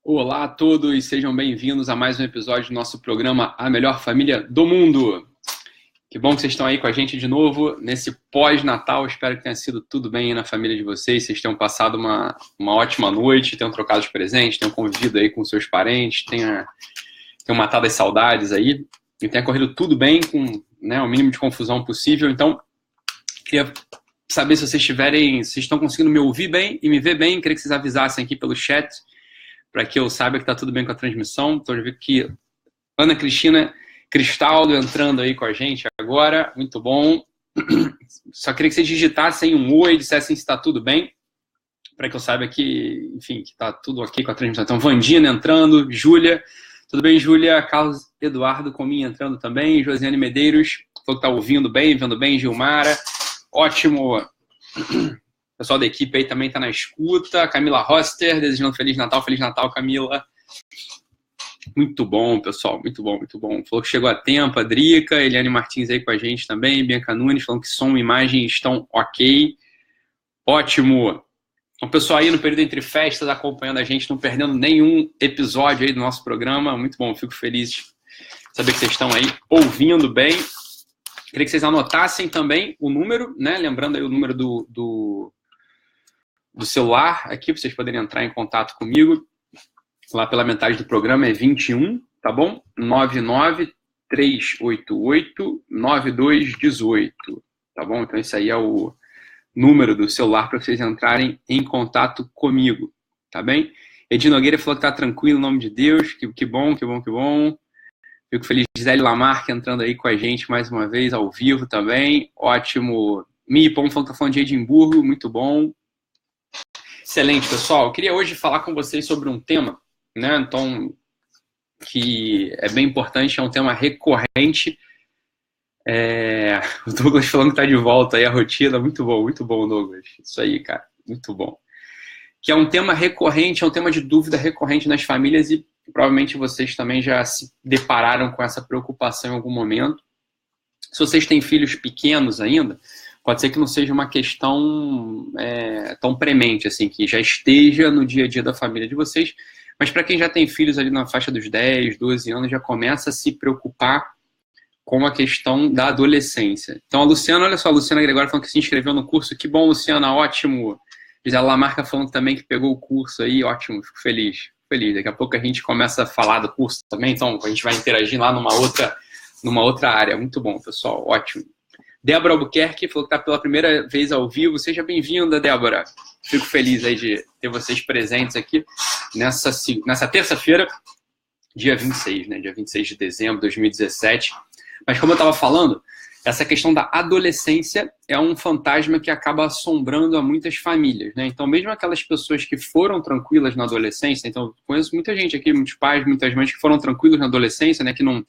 Olá a todos, sejam bem-vindos a mais um episódio do nosso programa A Melhor Família do Mundo. Que bom que vocês estão aí com a gente de novo nesse pós-Natal. Espero que tenha sido tudo bem aí na família de vocês. Vocês tenham passado uma ótima noite, tenham trocado os presentes, tenham convivido aí com seus parentes, tenham matado as saudades aí e tenha corrido tudo bem com o mínimo de confusão possível. Então, queria saber se vocês estão conseguindo me ouvir bem e me ver bem. Queria que vocês avisassem aqui pelo chat para que eu saiba que está tudo bem com a transmissão. Estou vendo que Ana Cristina Cristaldo entrando aí com a gente agora, muito bom. Só queria que vocês digitassem um oi, dissessem se está tudo bem, para que eu saiba que, enfim, que está tudo ok com a transmissão. Então, Vandina entrando, Júlia, tudo bem, Júlia? Carlos Eduardo Cominha entrando também, Josiane Medeiros, falou que está ouvindo bem, vendo bem, Gilmara, ótimo. O pessoal da equipe aí também está na escuta. Camila Roster, desejando Feliz Natal, Camila. Muito bom, pessoal, muito bom, muito bom. Falou que chegou a tempo, a Drica, Eliane Martins aí com a gente também, Bianca Nunes, falando que som e imagem estão ok. Ótimo. Então, pessoal aí no período entre festas, acompanhando a gente, não perdendo nenhum episódio aí do nosso programa. Muito bom, fico feliz de saber que vocês estão aí ouvindo bem. Queria que vocês anotassem também o número, né? Lembrando aí o número do celular aqui, para vocês poderem entrar em contato comigo. Lá pela metade do programa é 21, tá bom? 993889218, tá bom? Então esse aí é o número do celular para vocês entrarem em contato comigo, tá bem? Edi Nogueira falou que tá tranquilo, em nome de Deus, que bom, que bom, que bom. Fico feliz, Gisele Lamarck entrando aí com a gente mais uma vez, ao vivo também, ótimo. Mipom falou que tá falando de Edimburgo, muito bom. Excelente, pessoal. Eu queria hoje falar com vocês sobre um tema, né? Então, que é bem importante, é um tema recorrente. O Douglas falando que tá de volta aí, a rotina, muito bom, Douglas. Isso aí, cara, muito bom. Que é um tema recorrente, é um tema de dúvida recorrente nas famílias e provavelmente vocês também já se depararam com essa preocupação em algum momento. Se vocês têm filhos pequenos ainda, pode ser que não seja uma questão tão premente, assim, que já esteja no dia a dia da família de vocês, mas para quem já tem filhos ali na faixa dos 10, 12 anos, já começa a se preocupar com a questão da adolescência. Então a Luciana, olha só, a Luciana Gregório falando que se inscreveu no curso, que bom, Luciana, ótimo. Gisela Lamarca falando também que pegou o curso aí, ótimo, fico feliz. Daqui a pouco a gente começa a falar do curso também, então a gente vai interagir lá numa outra área. Muito bom, pessoal, ótimo. Débora Albuquerque falou que está pela primeira vez ao vivo. Seja bem-vinda, Débora. Fico feliz aí de ter vocês presentes aqui nessa terça-feira, dia 26, né? Dia 26 de dezembro de 2017. Mas como eu estava falando, essa questão da adolescência é um fantasma que acaba assombrando a muitas famílias, né? Então, mesmo aquelas pessoas que foram tranquilas na adolescência, então, conheço muita gente aqui, muitos pais, muitas mães que foram tranquilos na adolescência, né? Que não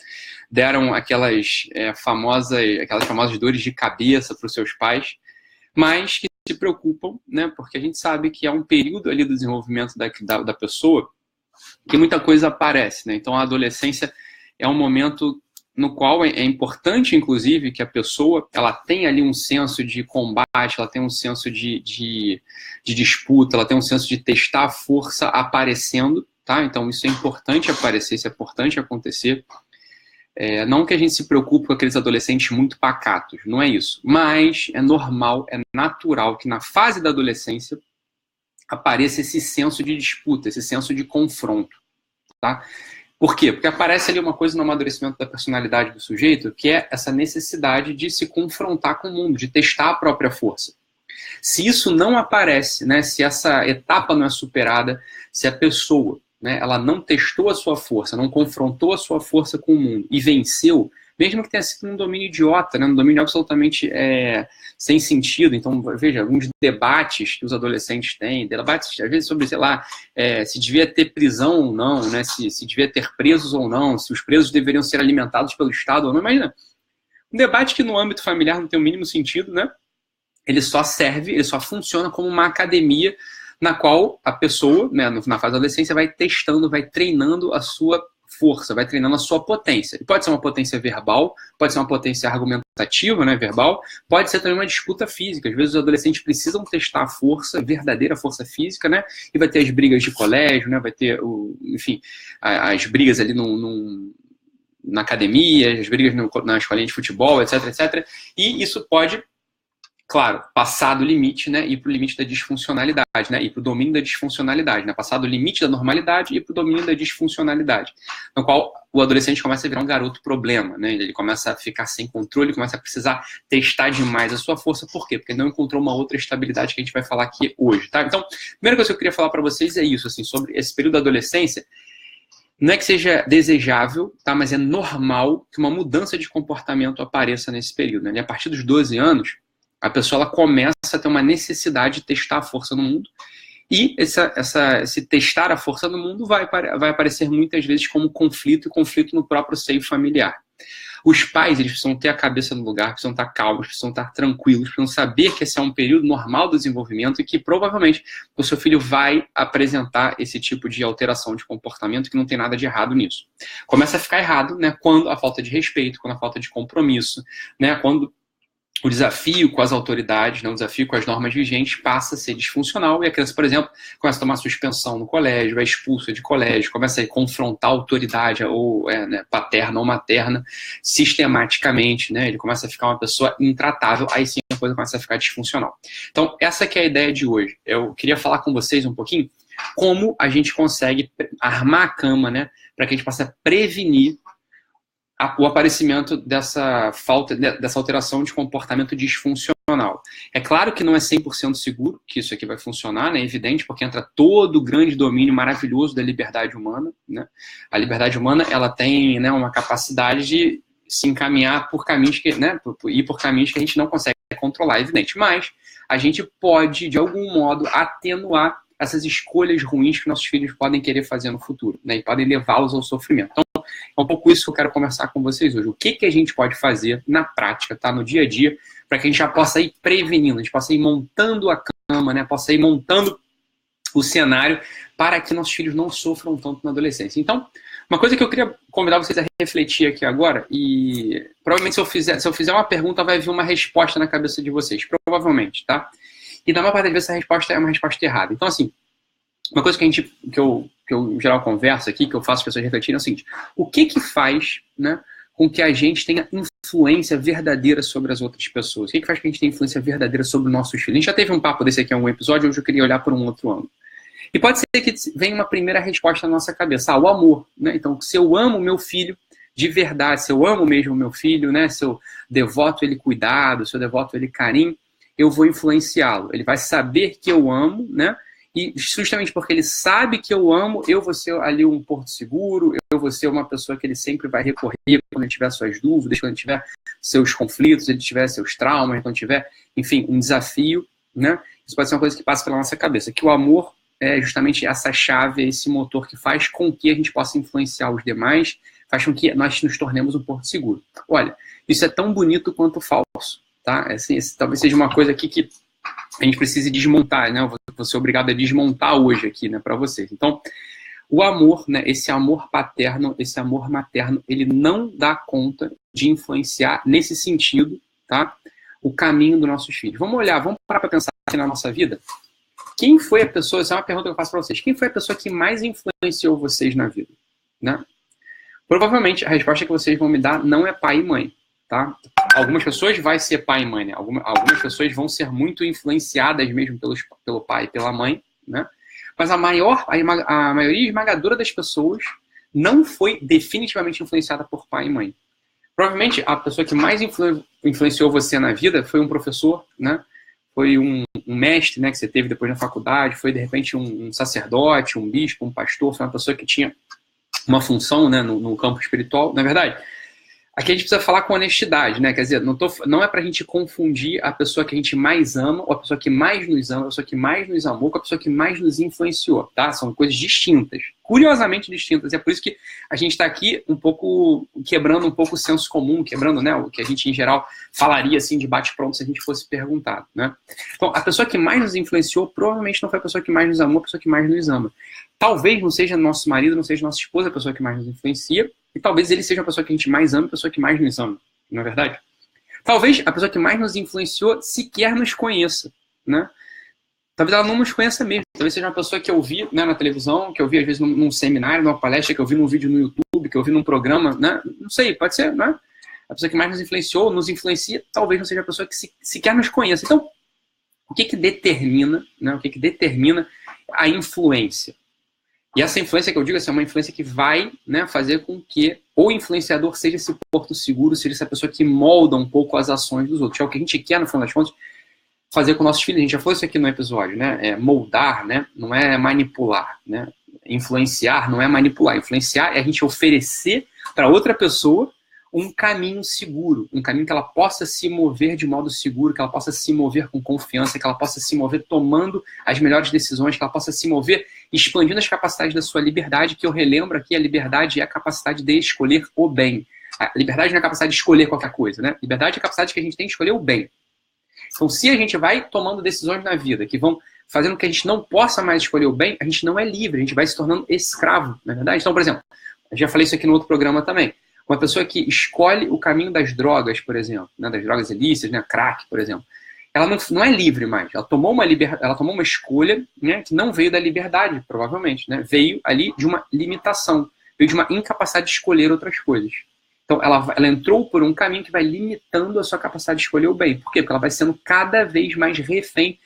deram aquelas famosas dores de cabeça para os seus pais, mas que se preocupam, né? Porque a gente sabe que há um período ali do desenvolvimento da pessoa que muita coisa aparece, né? Então, a adolescência é um momento no qual é importante, inclusive, que a pessoa ela tenha ali um senso de combate, ela tem um senso de disputa, ela tem um senso de testar a força aparecendo, tá? Então isso é importante aparecer, isso é importante acontecer. Não que a gente se preocupe com aqueles adolescentes muito pacatos, não é isso. Mas é normal, é natural que na fase da adolescência apareça esse senso de disputa, esse senso de confronto, tá? Por quê? Porque aparece ali uma coisa no amadurecimento da personalidade do sujeito, que é essa necessidade de se confrontar com o mundo, de testar a própria força. Se isso não aparece, né, se essa etapa não é superada, se a pessoa, né, ela não testou a sua força, não confrontou a sua força com o mundo e venceu, mesmo que tenha sido um domínio idiota, né, um domínio absolutamente sem sentido. Então, veja, alguns debates que os adolescentes têm, debates, às vezes, sobre, sei lá, se devia ter prisão ou não, né, se devia ter presos ou não, se os presos deveriam ser alimentados pelo Estado ou não. Imagina, um debate que no âmbito familiar não tem o mínimo sentido, né? Ele só funciona como uma academia na qual a pessoa, né, na fase da adolescência, vai testando, vai treinando a sua força, vai treinando a sua potência. E pode ser uma potência verbal, pode ser uma potência argumentativa, né, verbal, pode ser também uma disputa física. Às vezes os adolescentes precisam testar a força, a verdadeira força física, né, e vai ter as brigas de colégio, né, vai ter, enfim, as brigas ali na academia, as brigas na escolinha de futebol, etc, etc. E isso pode, claro, passar do limite, né, ir para o limite da disfuncionalidade, né, ir para o domínio da disfuncionalidade, né, passar do limite da normalidade e ir para o domínio da disfuncionalidade, no qual o adolescente começa a virar um garoto problema, né, ele começa a ficar sem controle, começa a precisar testar demais a sua força. Por quê? Porque não encontrou uma outra estabilidade que a gente vai falar aqui hoje, tá? Então, a primeira coisa que eu queria falar para vocês é isso, assim, sobre esse período da adolescência. Não é que seja desejável, tá? Mas é normal que uma mudança de comportamento apareça nesse período, né? E a partir dos 12 anos, a pessoa ela começa a ter uma necessidade de testar a força no mundo. E esse testar a força no mundo vai aparecer muitas vezes como conflito, e conflito no próprio seio familiar. Os pais, eles precisam ter a cabeça no lugar, precisam estar calmos, precisam estar tranquilos, precisam saber que esse é um período normal do desenvolvimento e que provavelmente o seu filho vai apresentar esse tipo de alteração de comportamento, que não tem nada de errado nisso. Começa a ficar errado, né, quando a falta de respeito, quando a falta de compromisso, né, quando o desafio com as autoridades, né, o desafio com as normas vigentes passa a ser disfuncional e a criança, por exemplo, começa a tomar suspensão no colégio, é expulsa de colégio, começa a confrontar a autoridade, ou né, paterna ou materna, sistematicamente, né, ele começa a ficar uma pessoa intratável, aí sim a coisa começa a ficar disfuncional. Então, essa que é a ideia de hoje. Eu queria falar com vocês um pouquinho como a gente consegue armar a cama, né, para que a gente possa prevenir o aparecimento dessa alteração de comportamento disfuncional. É claro que não é 100% seguro que isso aqui vai funcionar, né? É evidente, porque entra todo o grande domínio maravilhoso da liberdade humana, né? A liberdade humana, ela tem, né, uma capacidade de se encaminhar por caminhos que, né, ir por caminhos que a gente não consegue controlar, é evidente. Mas a gente pode, de algum modo, atenuar essas escolhas ruins que nossos filhos podem querer fazer no futuro, né? E podem levá-los ao sofrimento. Então, é um pouco isso que eu quero conversar com vocês hoje. O que a gente pode fazer na prática, tá? No dia a dia, para que a gente já possa ir prevenindo, a gente possa ir montando a cama, né? Possa ir montando o cenário para que nossos filhos não sofram tanto na adolescência. Então, uma coisa que eu queria convidar vocês a refletir aqui agora, e provavelmente se eu fizer uma pergunta, vai vir uma resposta na cabeça de vocês, provavelmente, tá? E na maior parte das vezes essa resposta é uma resposta errada. Então, assim, uma coisa que eu em geral converso aqui, que eu faço as pessoas refletirem, é o seguinte: o que faz, né, com que a gente tenha influência verdadeira sobre as outras pessoas? O que faz com que a gente tenha influência verdadeira sobre os nossos filhos? A gente já teve um papo desse aqui em algum episódio, hoje eu queria olhar por um outro ângulo. E pode ser que venha uma primeira resposta na nossa cabeça, o amor, né? Então, se eu amo meu filho de verdade, se eu amo mesmo meu filho, né, se eu devoto ele cuidado, se eu devoto ele carinho, eu vou influenciá-lo. Ele vai saber que eu amo, né? E justamente porque ele sabe que eu amo, eu vou ser ali um porto seguro, eu vou ser uma pessoa que ele sempre vai recorrer quando ele tiver suas dúvidas, quando ele tiver seus conflitos, ele tiver seus traumas, quando tiver, enfim, um desafio, né? Isso pode ser uma coisa que passa pela nossa cabeça, que o amor é justamente essa chave, esse motor que faz com que a gente possa influenciar os demais, faz com que nós nos tornemos um porto seguro. Olha, isso é tão bonito quanto falso, tá? Assim, talvez seja uma coisa aqui que a gente precisa desmontar, né? Eu vou ser obrigado a desmontar hoje aqui, né, para vocês. Então, o amor, né, esse amor paterno, esse amor materno, ele não dá conta de influenciar nesse sentido, tá? O caminho dos nossos filhos. Vamos olhar, vamos parar para pensar aqui na nossa vida. Quem foi a pessoa, essa é uma pergunta que eu faço para vocês, quem foi a pessoa que mais influenciou vocês na vida, né? Provavelmente a resposta que vocês vão me dar não é pai e mãe, tá? Algumas pessoas vai ser pai e mãe, né? Algumas pessoas vão ser muito influenciadas mesmo pelo pai e pela mãe, né? Mas a maioria esmagadora das pessoas não foi definitivamente influenciada por pai e mãe. Provavelmente a pessoa que mais influenciou você na vida foi um professor, né? Foi um mestre, né, que você teve depois na faculdade, foi de repente um sacerdote, um bispo, um pastor, foi uma pessoa que tinha uma função, né, no campo espiritual. Na verdade, Aqui a gente precisa falar com honestidade, né? Quer dizer, não é pra gente confundir a pessoa que a gente mais ama, ou a pessoa que mais nos ama, a pessoa que mais nos amou, com a pessoa que mais nos influenciou, tá? São coisas distintas, curiosamente distintas. E é por isso que a gente está aqui um pouco quebrando um pouco o senso comum, quebrando, né, o que a gente, em geral, falaria assim de bate-pronto se a gente fosse perguntado, né? Então, a pessoa que mais nos influenciou provavelmente não foi a pessoa que mais nos amou, a pessoa que mais nos ama. Talvez não seja nosso marido, não seja nossa esposa a pessoa que mais nos influencia, e talvez ele seja a pessoa que a gente mais ama, a pessoa que mais nos ama, não é verdade? Talvez a pessoa que mais nos influenciou sequer nos conheça, né? Talvez ela não nos conheça mesmo. Talvez seja uma pessoa que eu vi, né, na televisão, que eu vi às vezes num seminário, numa palestra, que eu vi num vídeo no YouTube, que eu vi num programa, né? Não sei, pode ser, né? A pessoa que mais nos influenciou, nos influencia, talvez não seja a pessoa que sequer nos conheça. Então, o que determina, né? O que determina a influência? E essa influência que eu digo assim, é uma influência que vai, né, fazer com que o influenciador seja esse porto seguro, seja essa pessoa que molda um pouco as ações dos outros. É o que a gente quer, no final das contas, fazer com nossos filhos. A gente já falou isso aqui no episódio, né? É moldar, né? Não é manipular, né? Influenciar não é manipular. Influenciar é a gente oferecer para outra pessoa um caminho seguro, um caminho que ela possa se mover de modo seguro, que ela possa se mover com confiança, que ela possa se mover tomando as melhores decisões, que ela possa se mover expandindo as capacidades da sua liberdade, que eu relembro aqui, a liberdade é a capacidade de escolher o bem. A liberdade não é a capacidade de escolher qualquer coisa, né? Liberdade é a capacidade que a gente tem de escolher o bem. Então, se a gente vai tomando decisões na vida que vão fazendo com que a gente não possa mais escolher o bem, a gente não é livre, a gente vai se tornando escravo, não é verdade? Então, por exemplo, eu já falei isso aqui no outro programa também. Uma pessoa que escolhe o caminho das drogas, por exemplo, né, das drogas ilícitas, né, crack, por exemplo, ela não é livre mais. Ela tomou uma escolha, né, que não veio da liberdade, provavelmente. Né, veio ali de uma limitação, veio de uma incapacidade de escolher outras coisas. Então, ela entrou por um caminho que vai limitando a sua capacidade de escolher o bem. Por quê? Porque ela vai sendo cada vez mais refém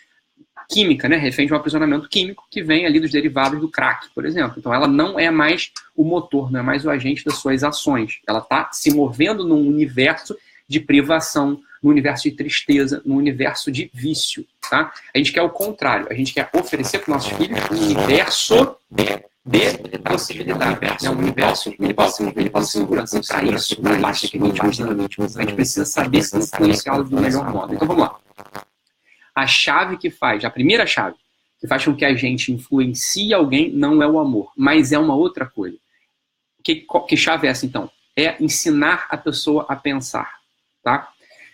química, né? Refém de um aprisionamento químico que vem ali dos derivados do crack, por exemplo. Então, ela não é mais o motor, não é mais o agente das suas ações. Ela está se movendo num universo de privação, num universo de tristeza, num universo de vício, tá? A gente quer o contrário. A gente quer oferecer para os nossos filhos um universo de possibilidade, né? Um universo de segurança. Para isso, a gente precisa saber se influenciá-los do melhor modo. Então, vamos lá. A chave que faz, a primeira chave, que faz com que a gente influencie alguém, não é o amor, mas é uma outra coisa. Que chave é essa, então? É ensinar a pessoa a pensar, tá?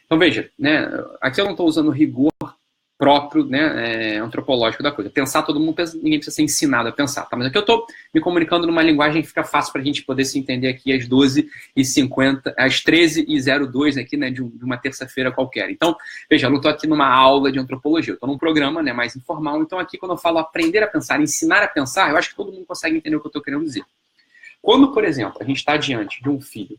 Então, veja, né, aqui eu não estou usando rigor próprio, né, antropológico da coisa. Pensar, todo mundo pensa, ninguém precisa ser ensinado a pensar, tá? Mas aqui eu estou me comunicando numa linguagem que fica fácil para a gente poder se entender aqui às 12h50, às 13h02 aqui, né, de uma terça-feira qualquer. Então, veja, eu não estou aqui numa aula de antropologia, eu estou num programa, né, mais informal. Então, aqui quando eu falo aprender a pensar, ensinar a pensar, eu acho que todo mundo consegue entender o que eu estou querendo dizer. Quando, por exemplo, a gente está diante de um filho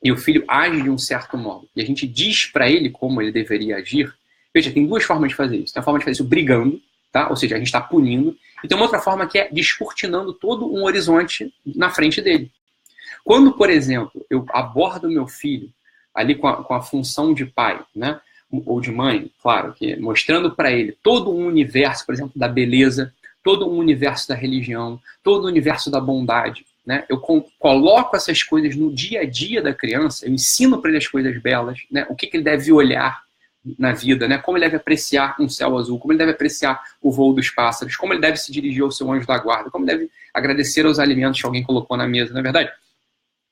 e o filho age de um certo modo e a gente diz para ele como ele deveria agir, veja, tem duas formas de fazer isso. Tem a forma de fazer isso brigando, tá? Ou seja, a gente está punindo. E tem uma outra forma que é descortinando todo um horizonte na frente dele. Quando, por exemplo, eu abordo meu filho ali com a função de pai, né? Ou de mãe, claro, que mostrando para ele todo um universo, por exemplo, da beleza, todo um universo da religião, todo o universo da bondade, né? Eu coloco essas coisas no dia a dia da criança, eu ensino para ele as coisas belas, né? O que ele deve olhar na vida, né? Como ele deve apreciar um céu azul, como ele deve apreciar o voo dos pássaros, como ele deve se dirigir ao seu anjo da guarda, como ele deve agradecer aos alimentos que alguém colocou na mesa, não é verdade?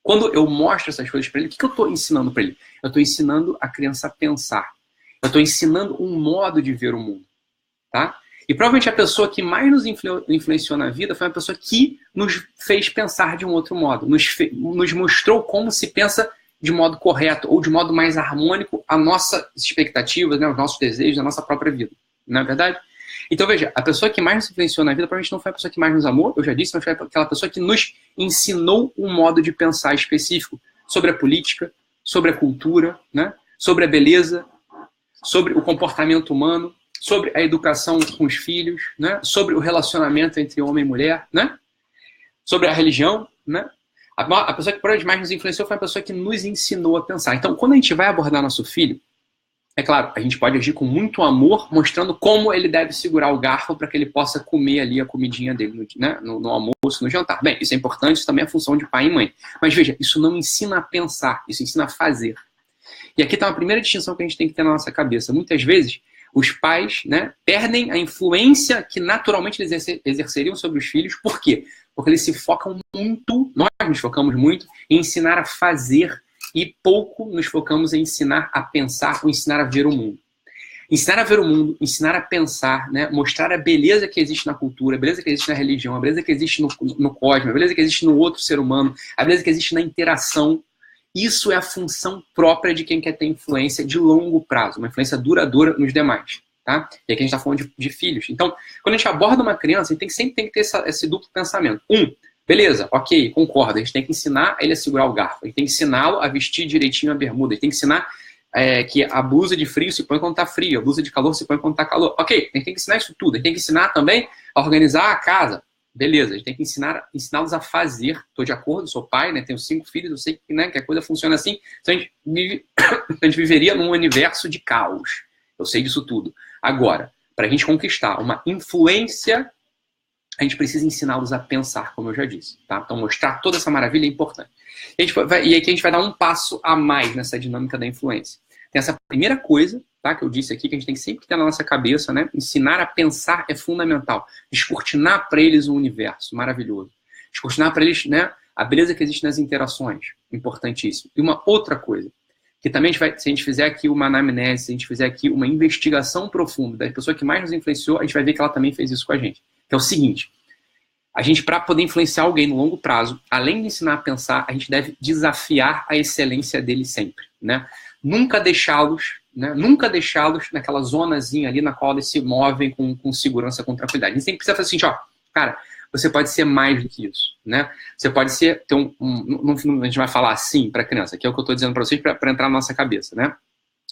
Quando eu mostro essas coisas para ele, o que eu estou ensinando para ele? Eu estou ensinando a criança a pensar. Eu estou ensinando um modo de ver o mundo, tá? E provavelmente a pessoa que mais nos influenciou na vida foi uma pessoa que nos fez pensar de um outro modo, nos mostrou como se pensa de modo correto ou de modo mais harmônico a nossas expectativas, né, os nossos desejos, a nossa própria vida. Não é verdade? Então, veja, a pessoa que mais nos influenciou na vida provavelmente não foi a pessoa que mais nos amou, eu já disse, mas foi aquela pessoa que nos ensinou um modo de pensar específico sobre a política, sobre a cultura, né, sobre a beleza, sobre o comportamento humano, sobre a educação com os filhos, né, sobre o relacionamento entre homem e mulher, né, sobre a religião, né. A pessoa que provavelmente mais nos influenciou foi a pessoa que nos ensinou a pensar. Então, quando a gente vai abordar nosso filho, É claro, a gente pode agir com muito amor, mostrando como ele deve segurar o garfo para que ele possa comer ali a comidinha dele, né? No almoço, no jantar. Bem, isso é importante, isso também é a função de pai e mãe. Mas veja, isso não ensina a pensar, isso ensina a fazer. E aqui está uma primeira distinção que a gente tem que ter na nossa cabeça. Muitas vezes, os pais, né, perdem a influência que naturalmente eles exerceriam sobre os filhos. Por quê? Porque eles se focam muito, nós nos focamos muito, em ensinar a fazer e pouco nos focamos em ensinar a pensar ou ensinar a ver o mundo. Ensinar a ver o mundo, ensinar a pensar, né? Mostrar a beleza que existe na cultura, a beleza que existe na religião, a beleza que existe no cosmos, a beleza que existe no outro ser humano, a beleza que existe na interação. Isso é a função própria de quem quer ter influência de longo prazo, uma influência duradoura nos demais. Tá? E aqui a gente está falando de filhos. Então, quando a gente aborda uma criança, a gente sempre tem que ter esse duplo pensamento. Beleza, ok, concordo. A gente tem que ensinar ele a segurar o garfo. A gente tem que ensiná-lo a vestir direitinho a bermuda. A gente tem que ensinar que a blusa de frio se põe quando está frio, a blusa de calor se põe quando está calor. Ok, a gente tem que ensinar isso tudo. A gente tem que ensinar também a organizar a casa. Beleza, a gente tem que ensiná-los a fazer. Estou de acordo, sou pai, né, tenho 5 filhos, eu sei que, né, que a coisa funciona assim. Então a gente viveria num universo de caos. Eu sei disso tudo. Agora, para a gente conquistar uma influência, a gente precisa ensiná-los a pensar, como eu já disse. Tá? Então, mostrar toda essa maravilha é importante. E aqui a gente vai dar um passo a mais nessa dinâmica da influência. Tem essa primeira coisa, tá, que eu disse aqui, que a gente tem que sempre ter na nossa cabeça, né? Ensinar a pensar é fundamental. Descortinar para eles um universo maravilhoso. Descortinar para eles, né, a beleza que existe nas interações. Importantíssimo. E uma outra coisa, que também se a gente fizer aqui uma anamnese, se a gente fizer aqui uma investigação profunda da pessoa que mais nos influenciou, a gente vai ver que ela também fez isso com a gente. Que é o seguinte, a gente, para poder influenciar alguém no longo prazo, além de ensinar a pensar, a gente deve desafiar a excelência dele sempre, né? Nunca deixá-los naquela zonazinha ali na qual eles se movem com segurança, com tranquilidade. A gente sempre precisa fazer assim, ó, cara, você pode ser mais do que isso, né? Você pode ser, a gente vai falar assim para a criança, que é o que eu estou dizendo para vocês, para entrar na nossa cabeça, né?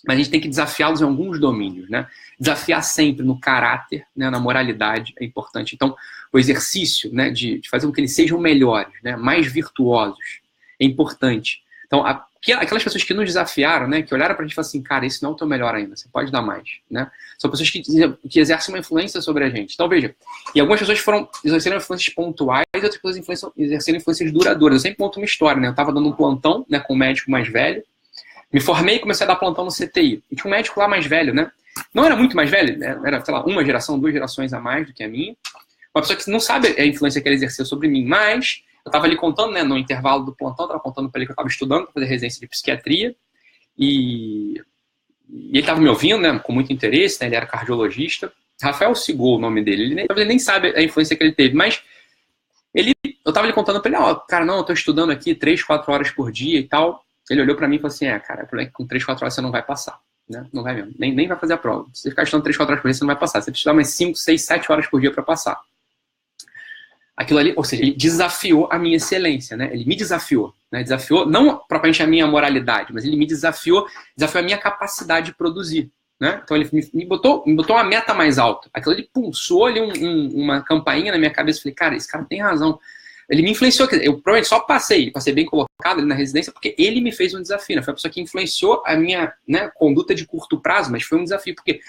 Mas a gente tem que desafiá-los em alguns domínios, né? Desafiar sempre no caráter, né? Na moralidade é importante. Então, o exercício, né? de fazer com que eles sejam melhores, né? Mais virtuosos, é importante. Então, aquelas pessoas que nos desafiaram, né? Que olharam para a gente e falaram assim, cara, esse não é o teu melhor ainda, você pode dar mais, né? São pessoas que exercem uma influência sobre a gente. Então, veja, e algumas pessoas exerceram influências pontuais e outras pessoas exerceram influências duradouras. Eu sempre conto uma história, né? Eu estava dando um plantão, né? Com um médico mais velho. Me formei e comecei a dar plantão no CTI. E tinha um médico lá mais velho, né? Não era muito mais velho, né? Era, sei lá, 1 geração, 2 gerações a mais do que a minha. Uma pessoa que não sabe a influência que ele exerceu sobre mim, mas eu estava ali contando, né, no intervalo do plantão, estava contando para ele que eu estava estudando para fazer residência de psiquiatria. E ele estava me ouvindo, né, com muito interesse, né? Ele era cardiologista. Rafael Sigol, o nome dele. Ele nem sabe a influência que ele teve, mas eu estava lhe contando para ele, ó, cara, não, eu estou estudando aqui 3, 4 horas por dia e tal. Ele olhou pra mim e falou assim, cara, com 3, 4 horas você não vai passar, né? Não vai mesmo, nem vai fazer a prova. Se você ficar estudando 3, 4 horas por dia, você não vai passar. Você precisa estudar mais 5, 6, 7 horas por dia pra passar. Aquilo ali, ou seja, ele desafiou a minha excelência, né? Ele me desafiou, né? Desafiou não propriamente a minha moralidade, mas ele me desafiou a minha capacidade de produzir, né? Então ele me botou uma meta mais alta. Aquilo ali pulsou ali uma campainha na minha cabeça. Falei, cara, esse cara tem razão. Ele me influenciou, eu provavelmente só passei bem colocado ali na residência, porque ele me fez um desafio, né? Foi a pessoa que influenciou a minha, né, conduta de curto prazo, mas foi um desafio, porque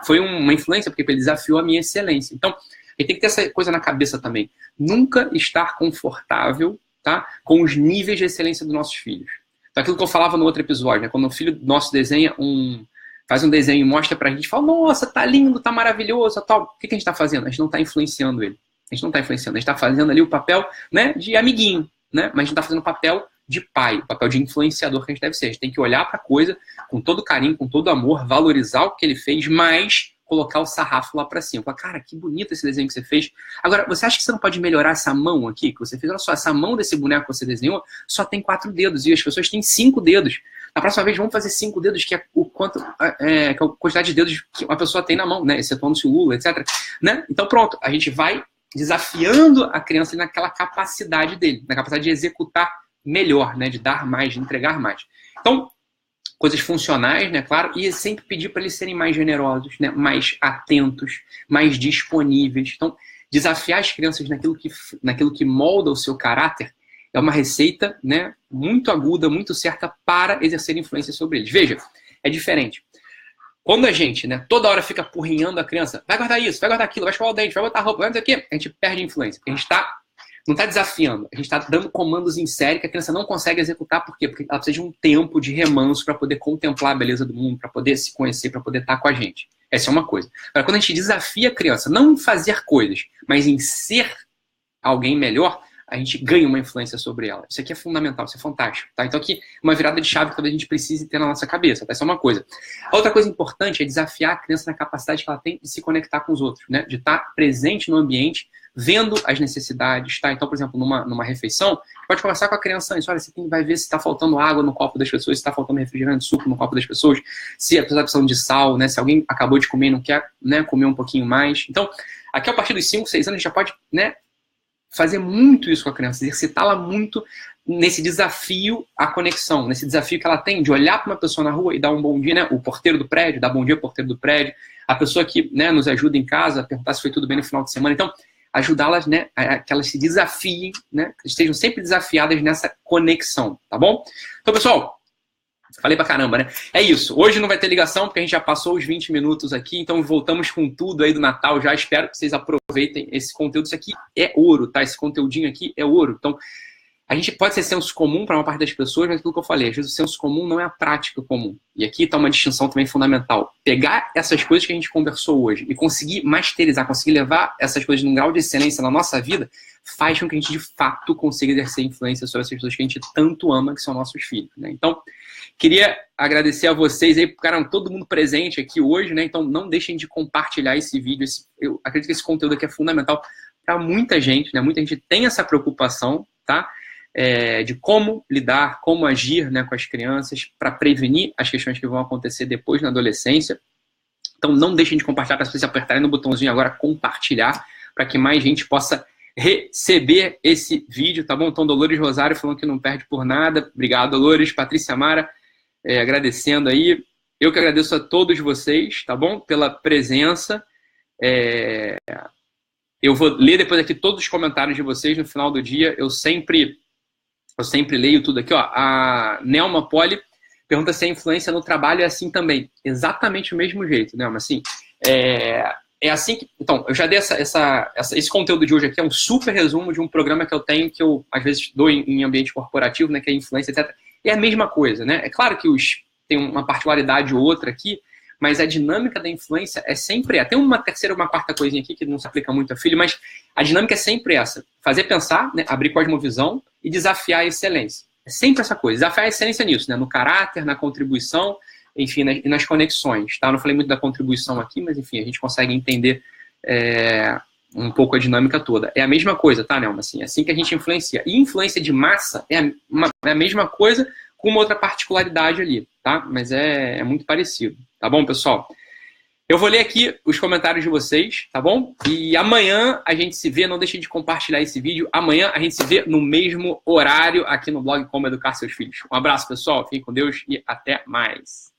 foi uma influência, porque ele desafiou a minha excelência. Então, a gente tem que ter essa coisa na cabeça também. Nunca estar confortável, tá, com os níveis de excelência dos nossos filhos. Então, aquilo que eu falava no outro episódio, né? Quando o filho nosso faz um desenho e mostra pra gente, fala, nossa, tá lindo, tá maravilhoso, tal. O que a gente tá fazendo? A gente não tá influenciando ele. A gente não está influenciando, a gente está fazendo ali o papel, né, de amiguinho, né? Mas a gente está fazendo o papel de pai, o papel de influenciador que a gente deve ser. A gente tem que olhar para a coisa com todo carinho, com todo amor, valorizar o que ele fez, mas colocar o sarrafo lá para cima. Falar, cara, que bonito esse desenho que você fez. Agora, você acha que você não pode melhorar essa mão aqui que você fez? Olha só, essa mão desse boneco que você desenhou só tem 4 dedos e as pessoas têm 5 dedos. Na próxima vez, vamos fazer 5 dedos, que é a quantidade de dedos que uma pessoa tem na mão, né? Excetuando-se o Lula, etc. Né? Então, pronto, a gente vai desafiando a criança naquela capacidade dele, na capacidade de executar melhor, né, de dar mais, de entregar mais. Então, coisas funcionais, né, claro, e sempre pedir para eles serem mais generosos, né, mais atentos, mais disponíveis. Então, desafiar as crianças naquilo que molda o seu caráter é uma receita, né, muito aguda, muito certa para exercer influência sobre eles. Veja, é diferente. Quando a gente, né, toda hora fica apurrinhando a criança, vai guardar isso, vai guardar aquilo, vai escovar o dente, vai botar roupa, vai fazer o quê? A gente perde a influência. A gente não está desafiando, a gente está dando comandos em série que a criança não consegue executar. Por quê? Porque ela precisa de um tempo de remanso para poder contemplar a beleza do mundo, para poder se conhecer, para poder estar com a gente. Essa é uma coisa. Agora, quando a gente desafia a criança, não em fazer coisas, mas em ser alguém melhor, a gente ganha uma influência sobre ela. Isso aqui é fundamental, isso é fantástico. Tá? Então aqui é uma virada de chave que talvez a gente precise ter na nossa cabeça. Tá? Isso é uma coisa. A outra coisa importante é desafiar a criança na capacidade que ela tem de se conectar com os outros, né? De estar presente no ambiente, vendo as necessidades. Tá? Então, por exemplo, numa refeição, pode conversar com a criança antes. Olha, você vai ver se está faltando água no copo das pessoas, se está faltando refrigerante, suco no copo das pessoas, se a pessoa está precisando de sal, né? Se alguém acabou de comer e não quer, né, comer um pouquinho mais. Então, aqui a partir dos 5, 6 anos, a gente já pode, né, fazer muito isso com a criança, exercitá-la muito nesse desafio à conexão, nesse desafio que ela tem de olhar para uma pessoa na rua e dar um bom dia, né? O porteiro do prédio, dar bom dia ao porteiro do prédio, a pessoa que, né, nos ajuda em casa, perguntar se foi tudo bem no final de semana. Então, ajudá-las, né, a que elas se desafiem, né, que estejam sempre desafiadas nessa conexão, tá bom? Então, pessoal, falei pra caramba, né? É isso. Hoje não vai ter ligação, porque a gente já passou os 20 minutos aqui, então voltamos com tudo aí do Natal já. Espero que vocês aproveitem esse conteúdo. Isso aqui é ouro, tá? Esse conteúdinho aqui é ouro. Então, a gente pode ser senso comum para uma parte das pessoas, mas aquilo que eu falei, às vezes o senso comum não é a prática comum. E aqui está uma distinção também fundamental. Pegar essas coisas que a gente conversou hoje e conseguir masterizar, conseguir levar essas coisas num grau de excelência na nossa vida, faz com que a gente, de fato, consiga exercer influência sobre essas pessoas que a gente tanto ama, que são nossos filhos, né? Então, queria agradecer a vocês aí, cara, todo mundo presente aqui hoje, né? Então, não deixem de compartilhar esse vídeo. Eu acredito que esse conteúdo aqui é fundamental para muita gente, né? Muita gente tem essa preocupação, tá? De como lidar, como agir, né, com as crianças para prevenir as questões que vão acontecer depois na adolescência. Então, não deixem de compartilhar, para vocês apertarem no botãozinho agora, compartilhar, para que mais gente possa receber esse vídeo, tá bom? Então, Dolores Rosário falando que não perde por nada. Obrigado, Dolores. Patrícia Mara, agradecendo aí. Eu que agradeço a todos vocês, tá bom? Pela presença. Eu vou ler depois aqui todos os comentários de vocês no final do dia. Eu sempre leio tudo aqui, ó. A Nelma Poli pergunta se a influência no trabalho é assim também. Exatamente o mesmo jeito, Nelma. Assim, é assim que... Então, eu já dei esse conteúdo de hoje aqui, é um super resumo de um programa que eu tenho, que eu, às vezes, dou em ambiente corporativo, né, que é influência, etc. E é a mesma coisa, né? É claro que tem uma particularidade ou outra aqui, mas a dinâmica da influência é sempre... Tem uma terceira ou uma quarta coisinha aqui que não se aplica muito a filho, mas a dinâmica é sempre essa. Fazer pensar, né, abrir cosmovisão e desafiar a excelência. É sempre essa coisa. Desafiar a excelência nisso, né? No caráter, na contribuição, enfim, nas conexões. Tá? Eu não falei muito da contribuição aqui, mas enfim, a gente consegue entender um pouco a dinâmica toda. É a mesma coisa, tá, Nelma? Assim, é assim que a gente influencia. E influência de massa é a mesma coisa com uma outra particularidade ali, tá? Mas é muito parecido. Tá bom, pessoal? Eu vou ler aqui os comentários de vocês, tá bom? E amanhã a gente se vê, não deixe de compartilhar esse vídeo. Amanhã a gente se vê no mesmo horário aqui no blog Como Educar Seus Filhos. Um abraço, pessoal. Fiquem com Deus e até mais.